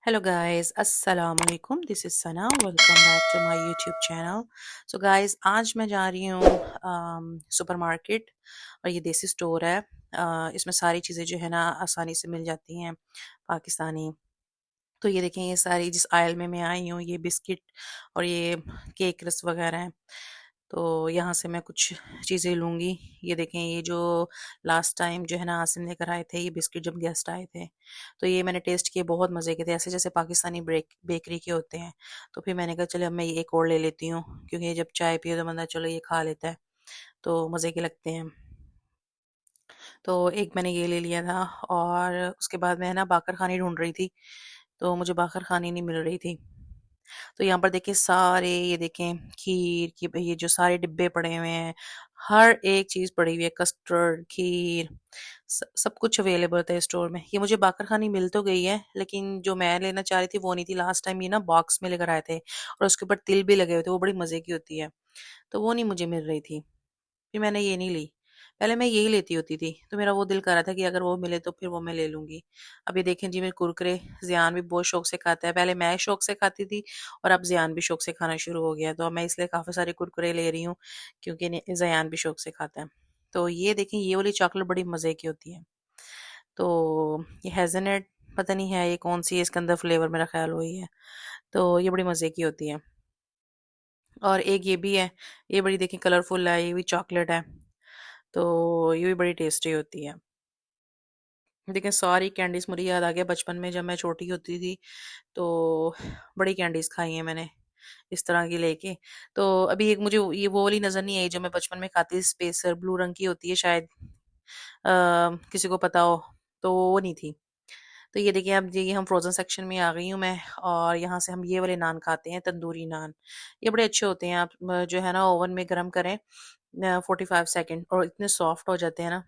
Hello guys, अस्सलाम वालेकुम। This is Sana. Welcome back to my YouTube channel. So guys, आज मैं जा रही हूँ सुपरमार्केट और ये देसी स्टोर है। इसमें सारी चीज़ें जो है ना आसानी से मिल जाती हैं पाकिस्तानी। तो ये देखें, ये सारी जिस आयल में मैं आई हूँ, ये बिस्किट और ये केक रस वगैरह हैं। तो यहाँ से मैं कुछ चीज़ें लूँगी। ये देखें, ये जो लास्ट टाइम जो है ना आसिम लेकर आए थे, ये बिस्किट जब गेस्ट आए थे, तो ये मैंने टेस्ट किए, बहुत मज़े के थे, ऐसे जैसे पाकिस्तानी बेकरी के होते हैं। तो फिर मैंने कहा चलो अब मैं ये एक और ले लेती हूँ, क्योंकि जब चाय पियो तो बंदा चलो ये खा लेता है, तो मज़े के लगते हैं। तो एक मैंने ये ले लिया था और उसके बाद मैं ना बाकर खानी ढूंढ रही थी, तो मुझे बाकर खानी नहीं मिल रही थी। तो यहाँ पर देखिए सारे, ये देखें खीर की, ये जो सारे डिब्बे पड़े हुए हैं, हर एक चीज़ पड़ी हुई है, कस्टर्ड, खीर, सब कुछ अवेलेबल था स्टोर में। ये मुझे बाकर खानी मिल तो गई है, लेकिन जो मैं लेना चाह रही थी वो नहीं थी। लास्ट टाइम ये ना बॉक्स में लेकर आए थे और उसके ऊपर तिल भी लगे हुए थे, वो बड़ी मज़े की होती है, तो वो नहीं मुझे मिल रही थी। फिर मैंने ये नहीं ली। पहले मैं यही लेती होती थी, तो मेरा वो दिल कर रहा था कि अगर वो मिले तो फिर वो मैं ले लूँगी। अब ये देखें जी, मैं कुरकुरे, ज़ियान भी बहुत शौक से खाता है। पहले मैं शौक से खाती थी और अब ज़ियान भी शौक से खाना शुरू हो गया है। तो अब मैं इसलिए काफ़ी सारे कुरकुरे ले रही हूँ, क्योंकि ज़ियान भी शौक से खाता है। तो ये देखें, ये वाली चॉकलेट बड़ी मज़े की होती है। तो ये हेज़लनट पता नहीं है ये कौन-सी है, इसके अंदर फ्लेवर मेरा ख़्याल वही है। तो ये बड़ी मज़े की होती है। और एक ये भी है, ये बड़ी देखें कलरफुल है, ये भी चॉकलेट है। तो ये भी बड़ी टेस्टी होती है। देखिए सारी कैंडीज़ मुझे याद आ गया बचपन में, जब मैं छोटी होती थी तो बड़ी कैंडीज़ खाई हैं मैंने इस तरह की लेके। तो अभी एक मुझे ये वो वाली नज़र नहीं आई जो मैं बचपन में खाती थी, स्पेसर ब्लू रंग की होती है शायद, किसी को पता हो, तो वो नहीं थी। तो ये देखिए, अब ये हम फ्रोज़न सेक्शन में आ गई हूँ मैं, और यहाँ से हम ये वाले नान खाते हैं, तंदूरी नान। ये बड़े अच्छे होते हैं, आप जो है ना ओवन में गरम करें 45 सेकंड, और इतने सॉफ्ट हो जाते हैं ना,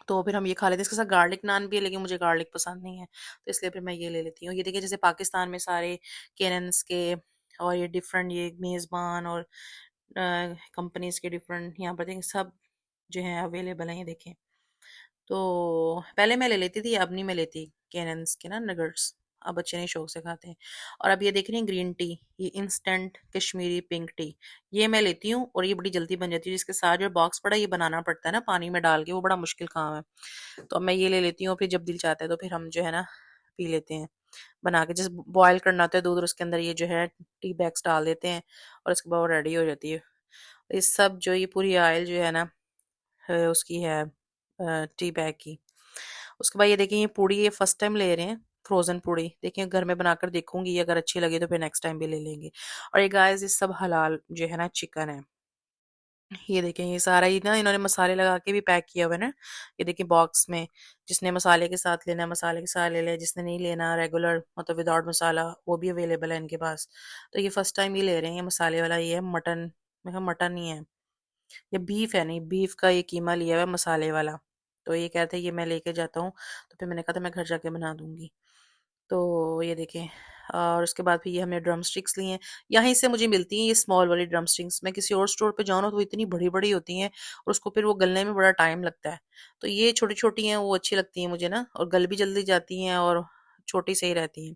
तो फिर हम ये खा लेते हैं। इसके साथ गार्लिक नान भी है, लेकिन मुझे गार्लिक पसंद नहीं है, तो इसलिए फिर मैं ये ले लेती हूँ। ये देखिए, जैसे पाकिस्तान में सारे केनन्स के और ये डिफरेंट, ये मेज़बान और कंपनीज़ के डिफरेंट यहाँ पर देखें सब जो है अवेलेबल हैं, ये देखें। तो पहले मैं ले लेती थी, अब नहीं मैं लेती केनन्स के ना नगेट्स, अब बच्चे नहीं शौक से खाते हैं। और अब ये देख रही हैं ग्रीन टी, ये इंस्टेंट कश्मीरी पिंक टी, ये मैं लेती हूँ और ये बड़ी जल्दी बन जाती है। जिसके साथ जो बॉक्स पड़ा है, ये बनाना पड़ता है ना पानी में डाल के, वो बड़ा मुश्किल काम है। तो अब मैं ये ले लेती हूँ, फिर जब दिल चाहता है तो फिर हम जो है ना पी लेते हैं बना के। जैसे बॉयल करना होता है दूध, और उसके अंदर ये जो है टी बैग्स डाल देते हैं, और उसके बाद वो रेडी हो जाती है। ये सब जो ये पूरी आयल जो है ना उसकी है, टी बैग की। उसके बाद ये देखिए, ये पूड़ी ये फर्स्ट टाइम ले रहे हैं, फ्रोजन पूड़ी। देखिए घर में बनाकर देखूंगी, अगर अच्छी लगी तो फिर नेक्स्ट टाइम भी ले लेंगे। और ये गाइस, ये सब हलाल जो है ना चिकन है। ये देखें, ये सारा ही ना इन्होंने मसाले लगा के भी पैक किया हुआ है ना। ये देखिए बॉक्स में, जिसने मसाले के साथ लेना मसाले के साथ ले ले, जिसने नहीं लेना रेगुलर मतलब विदाउट मसाला, वो भी अवेलेबल है इनके पास। तो ये फर्स्ट टाइम ये ले रहे हैं, ये मसाले वाला। ये है मटन, मैं कहा मटन ही है, ये बीफ है, नहीं बीफ का ये कीमा लिया हुआ है मसाले वाला। तो ये कहते हैं ये मैं लेके जाता हूँ, तो फिर मैंने कहा था मैं घर जाके बना दूंगी। तो ये देखें, और उसके बाद फिर ये हमने ड्रम स्टिक्स ली हैं। यहीं से मुझे मिलती हैं ये स्मॉल वाली ड्रम स्टिक्स। मैं किसी और स्टोर पे जाऊँ ना तो वो इतनी बड़ी बड़ी होती हैं, और उसको फिर वो गलने में बड़ा टाइम लगता है। तो ये छोटी छोटी हैं, वो अच्छी लगती हैं मुझे ना, और गल भी जल्दी जाती हैं, और छोटी सही रहती हैं।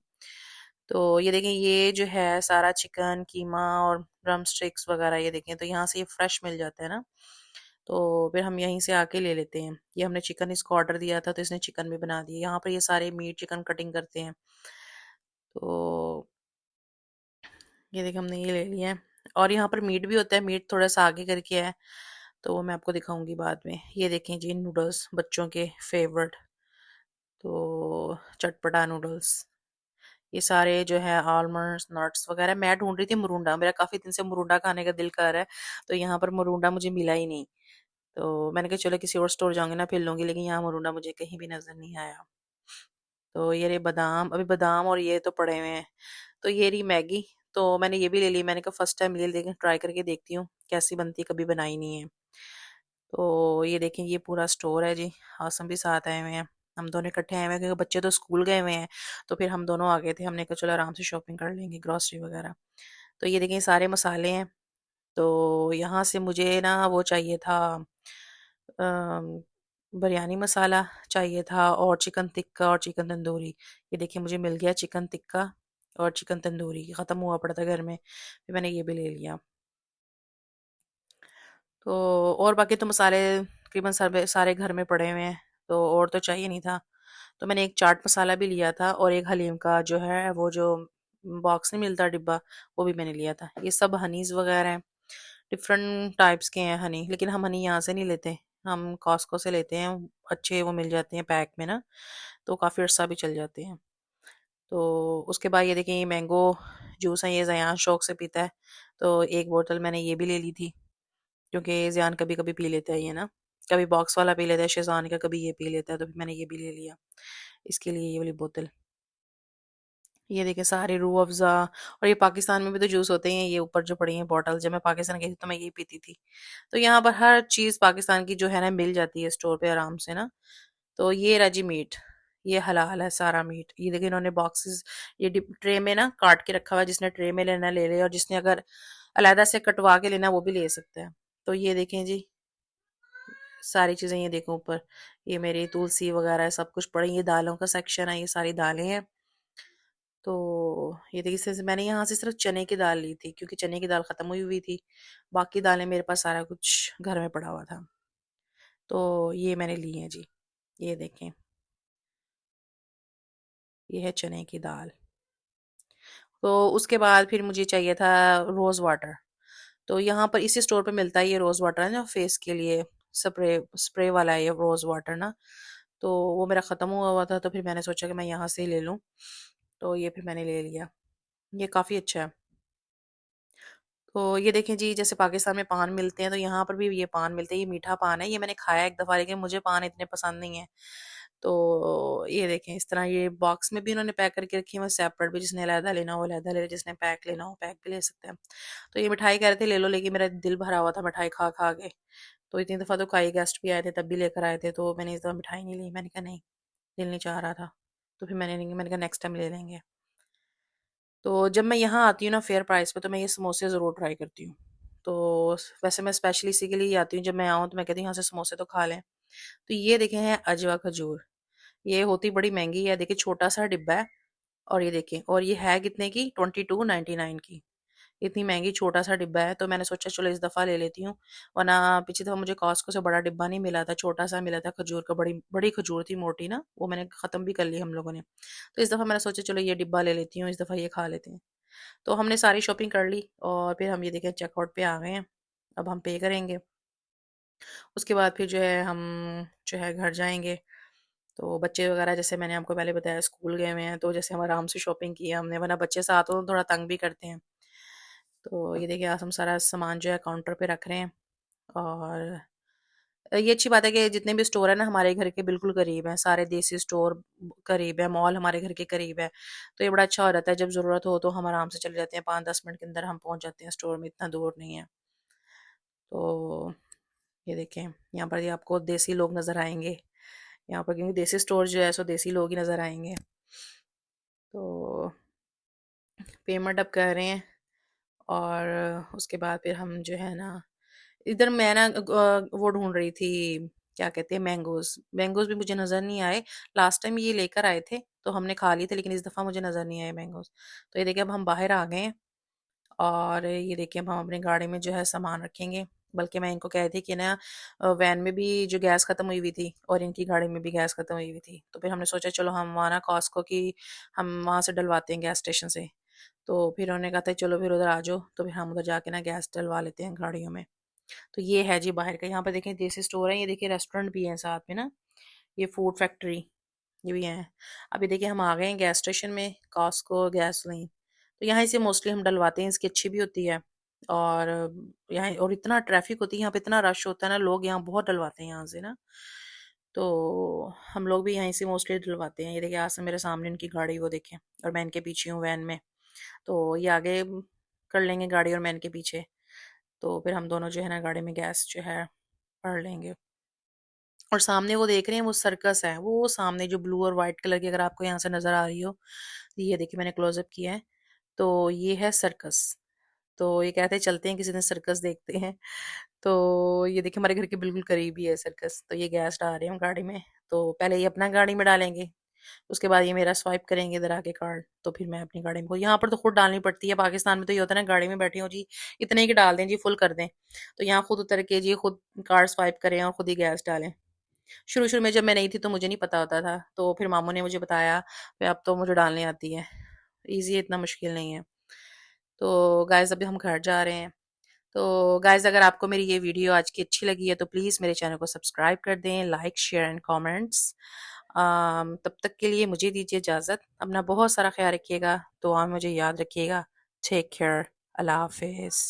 तो ये देखें, ये जो है सारा चिकन कीमा और ड्रम स्टिक्स वगैरह, ये देखें, तो यहाँ से ये फ्रेश मिल जाता है ना, तो फिर हम यहीं से आके ले लेते हैं। ये हमने चिकन इसको ऑर्डर दिया था, तो इसने चिकन भी बना दिया। यहाँ पर ये सारे मीट चिकन कटिंग करते हैं। तो ये देखिए, हमने ये ले लिया है। और यहाँ पर मीट भी होता है, मीट थोड़ा सा आगे करके है, तो वो मैं आपको दिखाऊंगी बाद में। ये देखें जी, नूडल्स बच्चों के फेवरेट, तो चटपटा नूडल्स। ये सारे जो है आलमंड्स नट्स वगैरह। मैं ढूंढ रही थी मुरुंडा, मेरा काफी दिन से मुरुंडा खाने का दिल कर रहा है, तो यहाँ पर मुरुंडा मुझे मिला ही नहीं। तो मैंने कहा चलो किसी और स्टोर जाऊंगी ना फिर लूंगी, लेकिन यहाँ मुरुंडा मुझे कहीं भी नजर नहीं आया। तो ये रहे बादाम, अभी बादाम और ये तो पड़े हुए हैं। तो ये रही मैगी, तो मैंने ये भी ले ली। मैंने कहा फर्स्ट टाइम ले लेकिन ट्राई करके देखती हूँ कैसी बनती है, कभी बनाई नहीं है। तो ये देखें, ये पूरा स्टोर है जी। आसम भी साथ आए हुए हैं, हम दोनों इकट्ठे आए हुए हैं, क्योंकि बच्चे तो स्कूल गए हुए हैं, तो फिर हम दोनों आ गए थे। हमने कहा चलो आराम से शॉपिंग कर लेंगे, ग्रॉसरी वगैरह। तो ये देखें, ये सारे मसाले हैं। तो यहाँ से मुझे ना वो चाहिए था, बिरयानी मसाला चाहिए था और चिकन टिक्का और चिकन तंदूरी। ये देखिए मुझे मिल गया चिकन टिक्का और चिकन तंदूरी, ख़त्म हुआ पड़ा था घर में, फिर मैंने ये भी ले लिया। तो और बाकी तो मसाले तकरीबन सारे सारे घर में पड़े हुए हैं, तो और तो चाहिए नहीं था। तो मैंने एक चाट मसाला भी लिया था और एक हलीम का जो है वो जो बॉक्स नहीं मिलता डिब्बा, वो भी मैंने लिया था। ये सब हनीज़ वगैरह हैं, डिफरेंट टाइप्स के हैं हनी, लेकिन हम हनी यहाँ से नहीं लेते, हम कॉस्को से लेते हैं। अच्छे वो मिल जाते हैं पैक में ना, तो काफ़ी अर्सा भी चल जाते हैं। तो उसके बाद ये देखिए ये मैंगो जूस है, ये ज़यान शौक से पीता है, तो एक बोतल मैंने ये भी ले ली थी, क्योंकि ज़यान कभी कभी पी लेता है ये ना, कभी बॉक्स वाला पी लेता है शेज़वान का, कभी ये पी लेता है, तो फिर मैंने ये भी ले लिया इसके लिए ये वाली बोतल। ये देखिए सारे रूह अफ़ज़ा, और ये पाकिस्तान में भी तो जूस होते हैं, ये ऊपर जो पड़ी हैं बॉटल, जब मैं पाकिस्तान गई थी तो मैं यही पीती थी। तो यहाँ पर हर चीज़ पाकिस्तान की जो है ना मिल जाती है स्टोर पे आराम से ना। तो ये रहा जी मीट, ये हलाल है सारा मीट। ये देखिए इन्होंने बॉक्सेस ये ट्रे में ना काट के रखा हुआ है, जिसने ट्रे में लेना ले ले, और जिसने अगर अलहदा से कटवा के लेना वो भी ले सकता है। तो ये देखें जी सारी चीज़ें, ये देखो ऊपर ये मेरी तुलसी वगैरह सब कुछ पड़ी, ये दालों का सेक्शन है, ये सारी दालें हैं। तो ये देखिए मैंने यहाँ से सिर्फ चने की दाल ली थी, क्योंकि चने की दाल खत्म हुई हुई थी, बाकी दालें मेरे पास सारा कुछ घर में पड़ा हुआ था। तो ये मैंने ली है जी, ये देखें, ये है चने की दाल। तो उसके बाद फिर मुझे चाहिए था रोज़ वाटर। तो यहाँ पर इसी स्टोर पे मिलता है ये रोज़ वाटर है ना फेस के लिए, स्प्रे स्प्रे वाला है ये रोज़ वाटर ना। तो वो मेरा ख़त्म हुआ हुआ था, तो फिर मैंने सोचा कि मैं यहाँ से ही ले लूँ, तो ये फिर मैंने ले लिया। ये काफ़ी अच्छा है। तो ये देखें जी जैसे पाकिस्तान में पान मिलते हैं, तो यहाँ पर भी ये पान मिलते हैं, ये मीठा पान है, ये मैंने खाया एक दफ़ा, लेकिन मुझे पान इतने पसंद नहीं है। तो ये देखें इस तरह ये बॉक्स में भी उन्होंने पैक करके रखी है, सेपरेट भी, जिसने अलहदा लेना हो अलहदा ले ले, जिसने पैक लेना हो पैक भी ले सकते हैं। तो ये मिठाई कह रहे थे ले लो, लेकिन मेरा दिल भरा हुआ था मिठाई खा खा के। तो इतनी दफ़ा तो कई गेस्ट भी आए थे तब भी लेकर आए थे, तो मैंने इस दफ़ा मिठाई नहीं ली, मैंने कहा नहीं, दिल नहीं चाह रहा था। तो फिर मैंने कहा नेक्स्ट टाइम ले लेंगे। तो जब मैं यहाँ आती हूँ ना फेयर प्राइस पे, तो मैं ये समोसे ज़रूर ट्राई करती हूँ। तो वैसे मैं स्पेशली इसी के लिए ही आती हूँ, जब मैं आऊँ तो मैं कहती हूँ यहाँ से समोसे तो खा लें। तो ये देखे हैं अजवा खजूर, ये होती बड़ी महंगी है, देखिए छोटा सा डिब्बा है, और ये देखिए, और ये है कितने की, 22.99 की। इतनी महंगी छोटा सा डिब्बा है, तो मैंने सोचा चलो इस दफ़ा ले लेती हूँ, वरना पिछली दफ़ा मुझे कॉस्को से बड़ा डिब्बा नहीं मिला था, छोटा सा मिला था खजूर का, बड़ी बड़ी खजूर थी मोटी ना, वो मैंने ख़त्म भी कर ली हम लोगों ने। तो इस दफ़ा मैंने सोचा चलो ये डिब्बा ले लेती हूँ, इस दफ़ा ये खा लेते हैं। तो हमने सारी शॉपिंग कर ली और फिर हम ये देखें चेकआउट पे आ गए हैं, अब हम पे करेंगे। उसके बाद फिर जो है हम जो है घर जाएंगे। तो बच्चे वगैरह जैसे मैंने आपको पहले बताया स्कूल गए हुए हैं, तो जैसे हम आराम से शॉपिंग की है हमने, वरना बच्चे साथ हो तो थोड़ा तंग भी करते हैं। तो ये देखिए आज हम सारा सामान जो है काउंटर पे रख रहे हैं। और ये अच्छी बात है कि जितने भी स्टोर है ना हमारे घर के बिल्कुल करीब हैं, सारे देसी स्टोर करीब है, मॉल हमारे घर के करीब है। तो ये बड़ा अच्छा हो रहता है, जब ज़रूरत हो तो हम आराम से चले जाते हैं, 5-10 मिनट के अंदर हम पहुंच जाते हैं स्टोर में, इतना दूर नहीं है। तो ये देखें यहाँ पर ये आपको देसी लोग नज़र आएंगे यहाँ पर, क्योंकि देसी स्टोर जो है सो देसी लोग ही नज़र आएंगे। तो पेमेंट अब कर रहे हैं, और उसके बाद फिर हम जो है ना, इधर मैं ना वो ढूंढ रही थी, क्या कहते हैं, मैंगोज। मैंगोज भी मुझे नज़र नहीं आए। लास्ट टाइम ये लेकर आए थे तो हमने खा लिए थे, लेकिन इस दफ़ा मुझे नज़र नहीं आए मैंगोज। तो ये देखिए अब हम बाहर आ गए हैं, और ये देखिए अब हम अपनी गाड़ी में जो है सामान रखेंगे। बल्कि मैं इनको कह रही थी कि ना वैन में भी जो गैस ख़त्म हुई हुई थी, और इनकी गाड़ी में भी गैस ख़त्म हुई हुई थी, तो फिर हमने सोचा चलो हम वहाँ ना कॉस्को की, हम वहाँ से डलवाते हैं गैस स्टेशन से। तो फिर उन्होंने कहा था चलो फिर उधर आ जाओ, तो फिर हम उधर जाके ना गैस डलवा लेते हैं गाड़ियों में। तो ये है जी बाहर का, यहाँ पर देखें देसी स्टोर है, ये देखिए रेस्टोरेंट भी है साथ में ना, ये फूड फैक्ट्री ये भी है। अभी देखिए हम आ गए हैं गैस स्टेशन में, कॉस्को गैस लाइन। तो यहाँ से मोस्टली हम डलवाते हैं, इसकी अच्छी भी होती है। और यहाँ और इतना ट्रैफिक होती है यहाँ पे, इतना रश होता है ना, लोग यहाँ बहुत डलवाते हैं यहाँ से ना। तो हम लोग भी यहीं से मोस्टली डलवाते हैं। ये देखिए आज से मेरे सामने इनकी गाड़ी वो देखें, और मैं इनके पीछे हूँ वैन में। तो ये आगे कर लेंगे गाड़ी और मैं इनके पीछे, तो फिर हम दोनों जो है ना गाड़ी में गैस जो है भर लेंगे। और सामने वो देख रहे हैं वो सर्कस है, वो सामने जो ब्लू और वाइट कलर की, अगर आपको यहाँ से नजर आ रही हो, तो ये देखिए मैंने क्लोजअप किया है, तो ये है सर्कस। तो ये कहते हैं चलते हैं किसी दिन सर्कस देखते हैं। तो ये देखिए हमारे घर के बिल्कुल करीब ही है सर्कस। तो ये गैस डाल रहे हैं हम गाड़ी में। तो पहले ये अपना गाड़ी में डालेंगे, उसके बाद ये मेरा स्वाइप करेंगे इधर आके कार्ड, तो फिर मैं अपनी गाड़ी में यहाँ पर तो खुद डालनी पड़ती है। पाकिस्तान में तो ये होता है ना, गाड़ी में बैठी हो जी, इतने की डाल दें जी, फुल कर दें। तो यहाँ खुद उतर के जी खुद कार्ड स्वाइप करें और खुद ही गैस डालें। शुरू शुरू में जब मैं नहीं थी तो मुझे नहीं पता होता था, तो फिर मामू ने मुझे बताया, फिर अब तो मुझे डालनी आती है। ईज़ी है, इतना मुश्किल नहीं है। तो गाइज़ अभी हम घर जा रहे हैं। तो गाइज़ अगर आपको मेरी ये वीडियो आज की अच्छी लगी है तो प्लीज़ मेरे चैनल को सब्सक्राइब कर दें, लाइक, शेयर एंड कमेंट्स। तब तक के लिए मुझे दीजिए इजाज़त। अपना बहुत सारा ख़्याल रखिएगा, दुआ में मुझे याद रखिएगा। Take care. अल्लाह हाफ़िज़।